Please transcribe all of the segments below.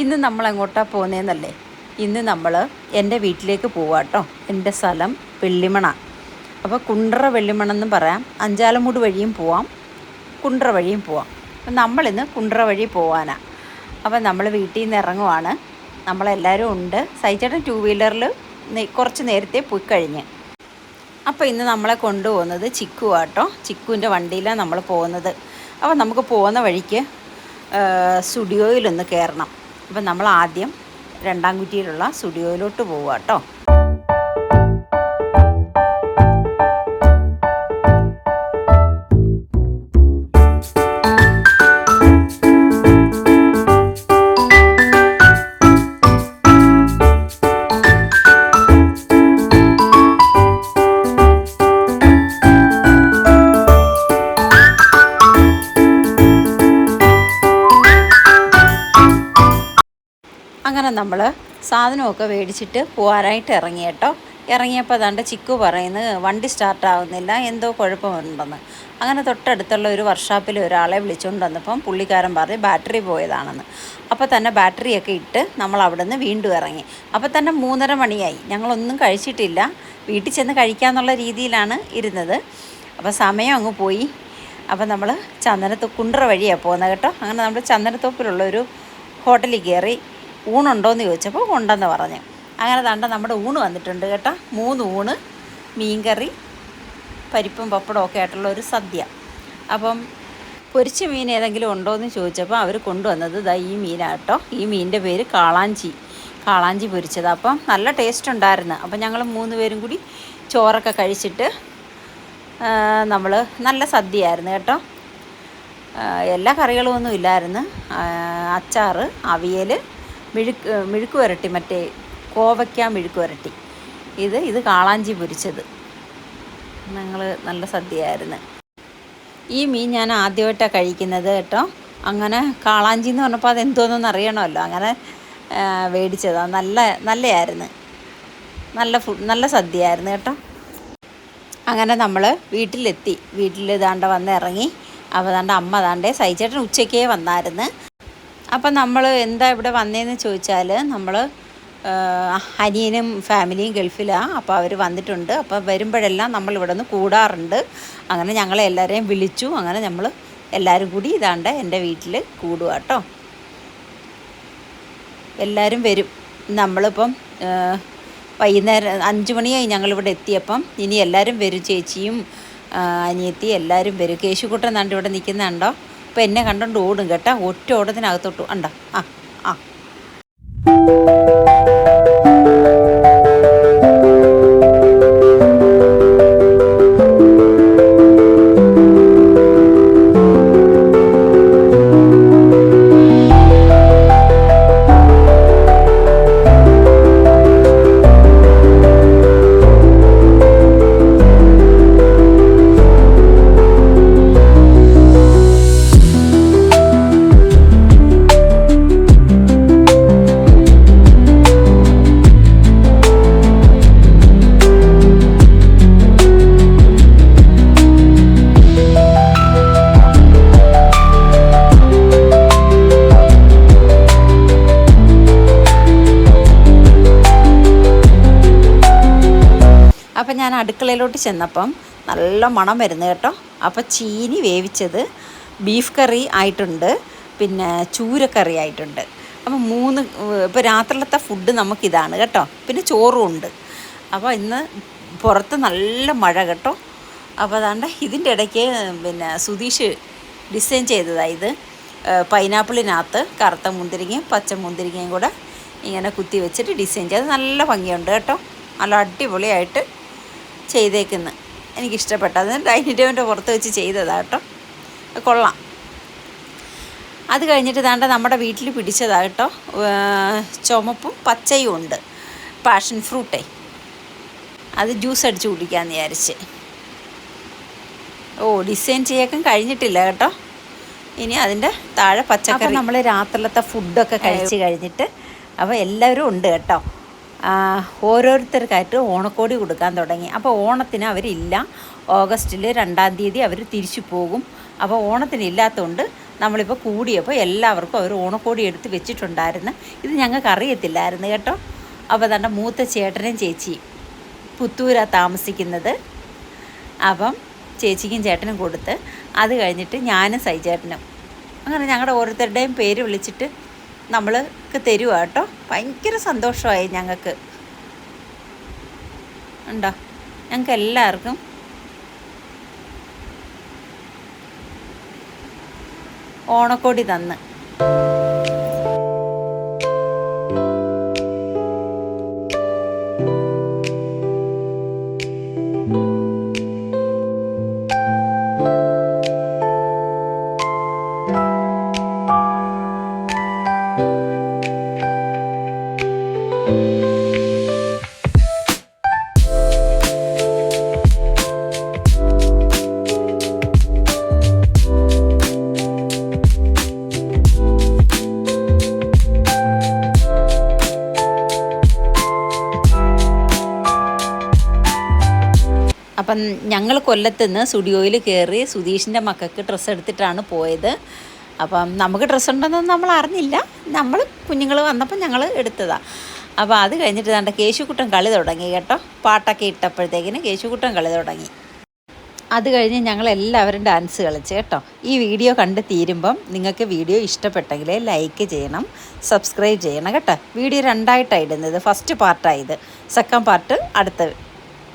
ഇന്ന് നമ്മൾ എങ്ങോട്ടാണ് പോകുന്നതെന്നല്ലേ? ഇന്ന് നമ്മൾ എൻ്റെ വീട്ടിലേക്ക് പോവാട്ടോ. എൻ്റെ സ്ഥലം വെള്ളിമണ. അപ്പോൾ കുണ്ട്ര വെള്ളിമണെന്നും പറയാം. അഞ്ചാലമൂട് വഴിയും പോവാം, കുണ്ട്ര വഴിയും പോവാം. അപ്പം നമ്മളിന്ന് കുണ്ട്ര വഴി പോവാനാണ്. അപ്പം നമ്മൾ വീട്ടിൽ നിന്ന് ഇറങ്ങുവാണ്. നമ്മളെല്ലാവരും ഉണ്ട്. സൈച്ചേട്ടൻ 2 വീലറിൽ കുറച്ച് നേരത്തെ പോയി കഴിഞ്ഞ്. അപ്പോൾ ഇന്ന് നമ്മളെ കൊണ്ടുപോകുന്നത് ചിക്കുവാട്ടോ. ചിക്കുവിൻ്റെ വണ്ടിയിലാണ് നമ്മൾ പോകുന്നത്. അപ്പോൾ നമുക്ക് പോകുന്ന വഴിക്ക് സ്റ്റുഡിയോയിലൊന്ന് കയറണം. അപ്പം നമ്മൾ ആദ്യം രണ്ടാംകുറ്റിയിലുള്ള സ്റ്റുഡിയോയിലോട്ട് പോവുക കേട്ടോ. അങ്ങനെ നമ്മൾ സാധനമൊക്കെ മേടിച്ചിട്ട് പോകാനായിട്ട് ഇറങ്ങി കേട്ടോ. ഇറങ്ങിയപ്പോൾ അതാണ്ട് ചിക്കു പറയുന്നത് വണ്ടി സ്റ്റാർട്ടാവുന്നില്ല, എന്തോ കുഴപ്പമുണ്ടെന്ന്. അങ്ങനെ തൊട്ടടുത്തുള്ള ഒരു വർക്ക്ഷോപ്പിൽ ഒരാളെ വിളിച്ചുകൊണ്ട് വന്നപ്പം പുള്ളിക്കാരൻ പറഞ്ഞ് ബാറ്ററി പോയതാണെന്ന്. അപ്പോൾ തന്നെ ബാറ്ററിയൊക്കെ ഇട്ട് നമ്മൾ അവിടെ നിന്ന് വീണ്ടും ഇറങ്ങി. അപ്പോൾ തന്നെ 3:30 മണിയായി. ഞങ്ങളൊന്നും കഴിച്ചിട്ടില്ല, വീട്ടിൽ ചെന്ന് കഴിക്കാമെന്നുള്ള രീതിയിലാണ് ഇരുന്നത്. അപ്പോൾ സമയം അങ്ങ് പോയി. അപ്പോൾ നമ്മൾ കുണ്ട്ര വഴിയാണ് പോകുന്നത് കേട്ടോ. അങ്ങനെ നമ്മൾ ചന്ദനത്തോപ്പിലുള്ള ഒരു ഹോട്ടലിൽ കയറി. ഊണുണ്ടോയെന്ന് ചോദിച്ചപ്പോൾ ഉണ്ടെന്ന് പറഞ്ഞു. അങ്ങനെ നമ്മുടെ ഊണ് വന്നിട്ടുണ്ട് കേട്ടോ. 3 ഊണ്, മീൻകറി, പരിപ്പും പപ്പടവും ഒക്കെ ആയിട്ടുള്ള ഒരു സദ്യ. അപ്പം പൊരിച്ച മീൻ ഏതെങ്കിലും ഉണ്ടോയെന്ന് ചോദിച്ചപ്പോൾ അവർ കൊണ്ടുവന്നത് ഈ മീനാണ് കേട്ടോ. ഈ മീനിൻ്റെ പേര് കാളാഞ്ചി പൊരിച്ചത്. അപ്പം നല്ല ടേസ്റ്റ് ഉണ്ടായിരുന്നു. അപ്പം ഞങ്ങൾ 3 പേരും കൂടി ചോറൊക്കെ കഴിച്ചിട്ട് നമ്മൾ നല്ല സദ്യയായിരുന്നു കേട്ടോ. എല്ലാ കറികളും ഒന്നും ഇല്ലായിരുന്നു. അച്ചാർ, അവിയൽ, മെഴുക്ക് വരട്ടി, മറ്റേ കോവയ്ക്ക മെഴുക്ക് വരട്ടി, ഇത് കാളാഞ്ചി പൊരിച്ചത്. ഞങ്ങൾ നല്ല സദ്യയായിരുന്നു. ഈ മീൻ ഞാൻ ആദ്യമായിട്ടാണ് കഴിക്കുന്നത് കേട്ടോ. അങ്ങനെ കാളാഞ്ചി എന്ന് പറഞ്ഞപ്പോൾ അതെന്തോന്നൊന്നും അറിയണമല്ലോ. അങ്ങനെ മേടിച്ചതാണ്. നല്ലതായിരുന്നു. നല്ല സദ്യയായിരുന്നു കേട്ടോ. അങ്ങനെ നമ്മൾ വീട്ടിലെത്തി. വീട്ടിൽ വന്ന് ഇറങ്ങി. അപ്പോൾ അമ്മ സൈച്ചേട്ടൻ ഉച്ചയ്ക്കേ വന്നായിരുന്നു. അപ്പം നമ്മൾ എന്താ ഇവിടെ വന്നതെന്ന് ചോദിച്ചാൽ, നമ്മൾ അനിയനും ഫാമിലിയും ഗൾഫിലാണ്. അപ്പോൾ അവർ വന്നിട്ടുണ്ട്. അപ്പോൾ വരുമ്പോഴെല്ലാം നമ്മൾ ഇവിടെ നിന്ന് കൂടാറുണ്ട്. അങ്ങനെ ഞങ്ങളെ എല്ലാവരെയും വിളിച്ചു. അങ്ങനെ നമ്മൾ എല്ലാവരും കൂടി എൻ്റെ വീട്ടിൽ കൂടുക കേട്ടോ. എല്ലാവരും വരും. നമ്മളിപ്പം വൈകുന്നേരം 5 മണിയായി ഞങ്ങളിവിടെ എത്തിയപ്പം. ഇനി എല്ലാവരും വരും. ചേച്ചിയും അനിയത്തി എല്ലാവരും വരും. കേശുക്കുട്ടൻ ഇവിടെ നിൽക്കുന്നുണ്ടോ? അപ്പോൾ എന്നെ കണ്ടുകൊണ്ട് ഓടും കേട്ടോ. ഒറ്റ ഓടത്തിനകത്തോട്ട് ഉണ്ടോ? ആ അപ്പം ഞാൻ അടുക്കളയിലോട്ട് ചെന്നപ്പം നല്ല മണം വരുന്നു കേട്ടോ. അപ്പോൾ ചീനി വേവിച്ചത്, ബീഫ് കറി ആയിട്ടുണ്ട്, പിന്നെ ചൂരക്കറി ആയിട്ടുണ്ട്. അപ്പം 3 ഇപ്പോൾ രാത്രിയിലത്തെ ഫുഡ് നമുക്കിതാണ് കേട്ടോ. പിന്നെ ചോറും ഉണ്ട്. അപ്പോൾ ഇന്ന് പുറത്ത് നല്ല മഴ കേട്ടോ. അപ്പോൾ ഇതിൻ്റെ ഇടയ്ക്ക് പിന്നെ സുധീഷ് ഡിസൈൻ ചെയ്തതാണ് ഇത്. പൈനാപ്പിളിനകത്ത് കറുത്ത മുന്തിരിങ്ങയും പച്ച മുന്തിരിങ്ങയും കൂടെ ഇങ്ങനെ കുത്തി വെച്ചിട്ട് ഡിസൈൻ ചെയ്ത് നല്ല ഭംഗിയുണ്ട് കേട്ടോ. നല്ല അടിപൊളിയായിട്ട് ചെയ്തേക്കുന്നു. എനിക്കിഷ്ടപ്പെട്ടത്. ഡൈനിങ് ടേബിളിൻ്റെ പുറത്ത് വെച്ച് ചെയ്തതാണ് കേട്ടോ. കൊള്ളാം. അത് കഴിഞ്ഞിട്ട് നമ്മുടെ വീട്ടിൽ പിടിച്ചതാണ് കേട്ടോ. ചുമപ്പും പച്ചയും ഉണ്ട്. പാഷൻ ഫ്രൂട്ടേ, അത് ജ്യൂസ് അടിച്ച് കുടിക്കാമെന്ന് വിചാരിച്ച്. ഡിസൈൻ ചെയ്യാൻ കഴിഞ്ഞിട്ടില്ല കേട്ടോ. ഇനി അതിൻ്റെ താഴെ പച്ചക്കറി. നമ്മൾ രാത്രിയിലത്തെ ഫുഡൊക്കെ കഴിച്ച് കഴിഞ്ഞിട്ട് അപ്പോൾ എല്ലാവരും ഉണ്ട് കേട്ടോ. ഓരോരുത്തർക്കായിട്ട് ഓണക്കോടി കൊടുക്കാൻ തുടങ്ങി. അപ്പോൾ ഓണത്തിന് അവരില്ല. ഓഗസ്റ്റിൽ 2-ാം തീയതി അവർ തിരിച്ചു പോകും. അപ്പോൾ ഓണത്തിന് ഇല്ലാത്തതുകൊണ്ട് നമ്മളിപ്പോൾ കൂടിയപ്പോൾ എല്ലാവർക്കും അവർ ഓണക്കോടി എടുത്ത് വെച്ചിട്ടുണ്ടായിരുന്നു. ഇത് ഞങ്ങൾക്ക് അറിയത്തില്ലായിരുന്നു കേട്ടോ. അപ്പോൾ തൻ്റെ മൂത്ത ചേട്ടനും ചേച്ചിയും പുത്തൂരാണ് താമസിക്കുന്നത്. അപ്പം ചേച്ചിക്കും ചേട്ടനും കൊടുത്ത്, അത് കഴിഞ്ഞിട്ട് ഞാനും സൈചേട്ടനും, അങ്ങനെ ഞങ്ങളുടെ ഓരോരുത്തരുടെയും പേര് വിളിച്ചിട്ട് നമ്മൾക്ക് തരുക കേട്ടോ. ഭയങ്കര സന്തോഷമായി ഞങ്ങൾക്ക്. ഉണ്ടോ, ഞങ്ങൾക്ക് എല്ലാവർക്കും ഓണക്കോടി തന്ന്. അപ്പം ഞങ്ങൾ കൊല്ലത്തുനിന്ന് സ്റ്റുഡിയോയിൽ കയറി സുധീഷിൻ്റെ മക്കൾക്ക് ഡ്രസ്സ് എടുത്തിട്ടാണ് പോയത്. അപ്പം നമുക്ക് ഡ്രസ്സ് ഉണ്ടെന്നൊന്നും നമ്മൾ അറിഞ്ഞില്ല. നമ്മൾ കുഞ്ഞുങ്ങൾ വന്നപ്പോൾ ഞങ്ങൾ എടുത്തതാണ്. അപ്പോൾ അത് കഴിഞ്ഞിട്ട് ദാണ്ട കേശുക്കുട്ടൻ കളി തുടങ്ങി കേട്ടോ. പാട്ടൊക്കെ ഇട്ടപ്പോഴത്തേക്കിന് കേശുക്കുട്ടൻ കളി തുടങ്ങി. അത് കഴിഞ്ഞ് ഞങ്ങളെല്ലാവരും ഡാൻസ് കളിച്ച് കേട്ടോ. ഈ വീഡിയോ കണ്ട് തീരുമ്പം നിങ്ങൾക്ക് വീഡിയോ ഇഷ്ടപ്പെട്ടെങ്കിൽ ലൈക്ക് ചെയ്യണം, സബ്സ്ക്രൈബ് ചെയ്യണം കേട്ടോ. വീഡിയോ രണ്ടായിട്ടാണ് ഇടുന്നത്. ഫസ്റ്റ് പാർട്ടായത്, സെക്കൻഡ് പാർട്ട് അടുത്ത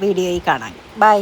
വീഡിയോയിൽ കാണാം. ബൈ.